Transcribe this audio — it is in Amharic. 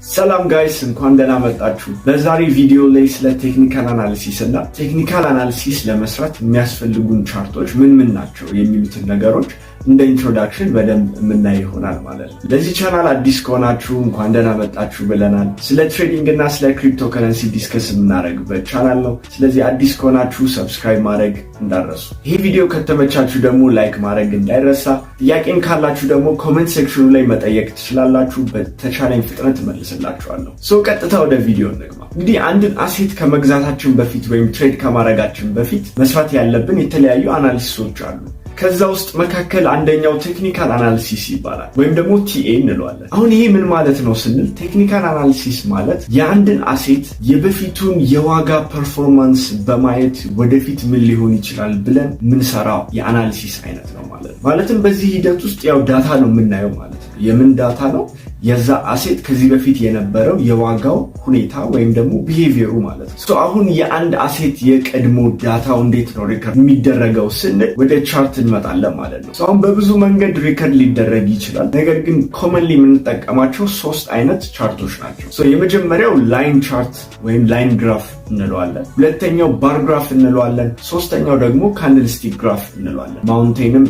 ሰላም ጋይስ እንኳን ደህና መጣችሁ። በዛሬ ቪዲዮ ላይ ስለ ቴክኒካል አናሊሲስ እና ቴክኒካል አናሊሲስ ለመስራት የሚያስፈልጉን ቻርቶች ምን ናቸው የሚሉትን ነገሮች እንደ ኢንትሮዳክሽን በደንብ የምናይ ይሆናል ማለት ነው። ለዚህ ቻናል አዲስ ከሆናችሁ እንኳን ደህና መጣችሁ ብለናል። ስለ ትሬዲንግ እና ስለ ክሪፕቶ ከረንሲ ዲስከስ የምናደርግበት ቻናል ነው። ስለዚህ አዲስ ከሆናችሁ ሰብስክራይብ ማድረግ እንዳትረሱ። ይህ ቪዲዮ ከተመቻችሁ ደግሞ ላይክ ማድረግ እንዳይረሳ። ጥያቄም ካላችሁ ደግሞ ኮሜንት ሴክሽኑ ላይ መጠየቅ ትችላላችሁ። በተቻለኝ ፍጥነት እመልስላችኋለሁ። ቀጥታ ወደ ቪዲዮ እንግባ። እንግዲህ አንድን አሴት ከመግዛታችን በፊት ወይም ትሬድ ከማድረጋችን በፊት መስራት ያለብን የተለያዩ አናሊሲሶች አሉ። ከዛ ውስጥ መካከል አንደኛው ቴክኒካል አናሊሲስ ይባላል ወይም ደግሞ ቲኤ እንለዋለን። አሁን ይሄ ምን ማለት ነው ስንል ቴክኒካል አናሊሲስ ማለት የአንድን አሴት የበፊቱን የዋጋ ፐርፎርማንስ በማየት ወደፊት ምን ሊሆን ይችላል ብለን ምንሰራው የአናሊሲስ አይነት ነው ማለት ነው። ማለትም በዚህ ሂደት ውስጥ ያው ዳታ ነው የምናየው ማለት ነው። የምን ዳታ ነው? የዛ አሴት ከዚህ በፊት የነበረው የዋጋው ሁኔታ ወይም ደግሞ ቢሄቪየሩ ማለት ነው። አሁን የአንድ አሴት የቀድሞ ዳታው እንዴት ነው ሪከርድ የሚደረገው ስንል ወደ ቻርት እንመጣለን ማለት ነው። አሁን በብዙ መንገድ ሪከርድ ሊደረግ ይችላል። ነገር ግን ኮመንሊ የምንጠቀማቸው 3 አይነት ቻርቶች ናቸው። የመጀመሪያው ላይን ቻርት ወይም ላይን ግራፍ እንለዋለን። ሁለተኛው ባር ግራፍ እንለዋለን። ሶስተኛው ደግሞ ካንድልስቲክ ግራፍ እንለዋለን። ማውንቴንም